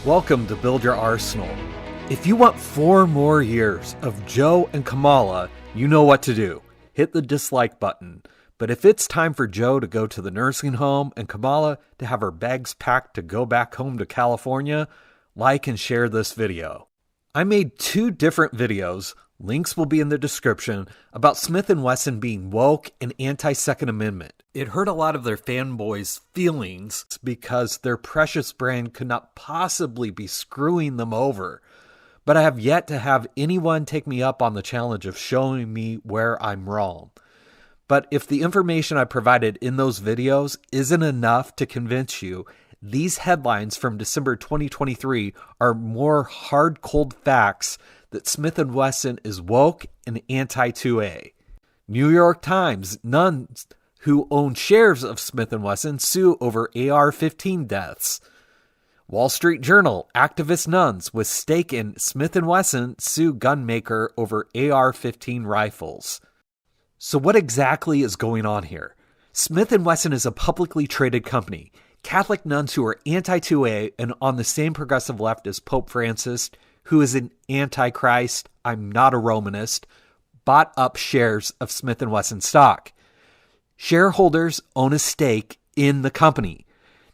Welcome to Build Your Arsenal. If you want 4 more years of Joe and Kamala, you know what to do. Hit the dislike button. But if it's time for Joe to go to the nursing home and Kamala to have her bags packed to go back home to California, like and share this video. I made 2 different videos, links will be in the description, about Smith Wesson being woke and anti-Second Amendment. It hurt a lot of their fanboys' feelings because their precious brand could not possibly be screwing them over. But I have yet to have anyone take me up on the challenge of showing me where I'm wrong. But if the information I provided in those videos isn't enough to convince you, these headlines from December 2023 are more hard, cold facts that Smith & Wesson is woke and anti-2A. New York Times, nuns who own shares of Smith & Wesson sue over AR-15 deaths. Wall Street Journal, activist nuns with stake in Smith & Wesson sue gunmaker over AR-15 rifles. So what exactly is going on here? Smith & Wesson is a publicly traded company. Catholic nuns who are anti-2A and on the same progressive left as Pope Francis, who is an antichrist, I'm not a Romanist, bought up shares of Smith & Wesson stock. Shareholders own a stake in the company.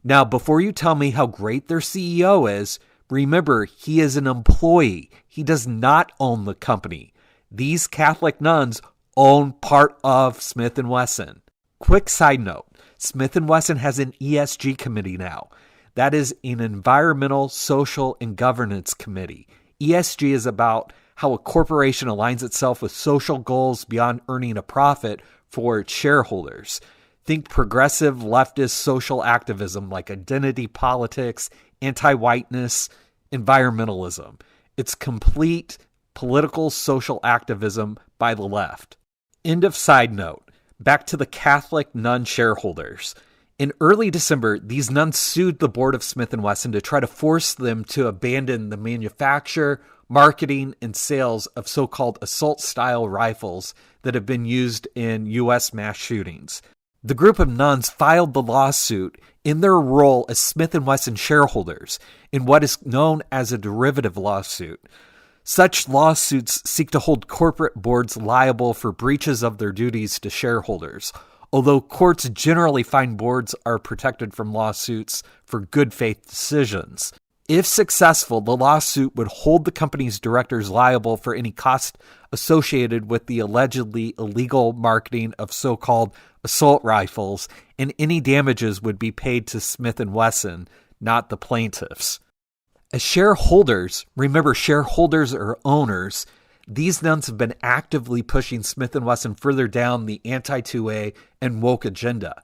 Now, before you tell me how great their CEO is, remember he is an employee. He does not own the company. These Catholic nuns own part of Smith & Wesson. Quick side note, Smith & Wesson has an ESG committee now. That is an environmental, social, and governance committee. ESG is about how a corporation aligns itself with social goals beyond earning a profit for its shareholders. Think progressive leftist social activism like identity politics, anti-whiteness, environmentalism. It's complete political social activism by the left. End of side note. Back to the Catholic nun shareholders. In early December, these nuns sued the board of Smith & Wesson to try to force them to abandon the manufacture, marketing, and sales of so-called assault-style rifles that have been used in U.S. mass shootings. The group of nuns filed the lawsuit in their role as Smith & Wesson shareholders in what is known as a derivative lawsuit. Such lawsuits seek to hold corporate boards liable for breaches of their duties to shareholders, although courts generally find boards are protected from lawsuits for good faith decisions. If successful, the lawsuit would hold the company's directors liable for any cost associated with the allegedly illegal marketing of so-called assault rifles, and any damages would be paid to Smith & Wesson, not the plaintiffs. As shareholders, remember shareholders are owners, these nuns have been actively pushing Smith & Wesson further down the anti-2A and woke agenda.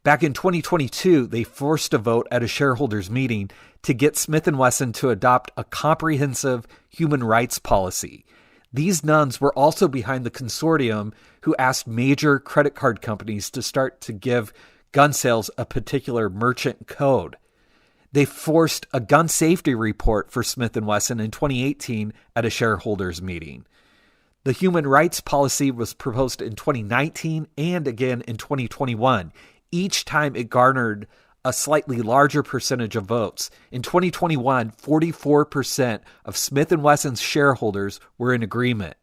Back in 2022, they forced a vote at a shareholders meeting to get Smith & Wesson to adopt a comprehensive human rights policy. These nuns were also behind the consortium who asked major credit card companies to start to give gun sales a particular merchant code. They forced a gun safety report for Smith & Wesson in 2018 at a shareholders meeting. The human rights policy was proposed in 2019 and again in 2021. Each time it garnered a slightly larger percentage of votes. In 2021, 44% of Smith & Wesson's shareholders were in agreement.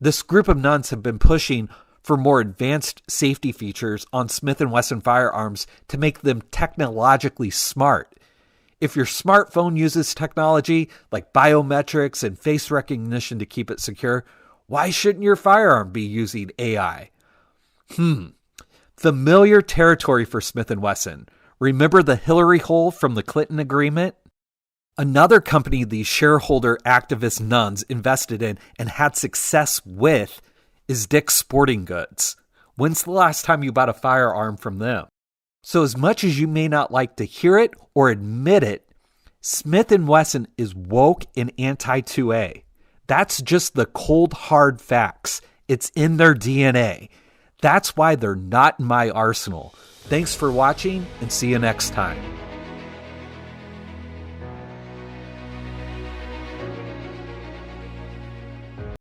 This group of nuns have been pushing for more advanced safety features on Smith & Wesson firearms to make them technologically smart. If your smartphone uses technology like biometrics and face recognition to keep it secure, why shouldn't your firearm be using AI? Familiar territory for Smith & Wesson. Remember the Hillary hole from the Clinton agreement? Another company these shareholder activist nuns invested in and had success with is Dick's Sporting Goods. When's the last time you bought a firearm from them? So as much as you may not like to hear it or admit it, Smith & Wesson is woke and anti-2A. That's just the cold, hard facts. It's in their DNA. That's why they're not in my arsenal. Thanks for watching and see you next time.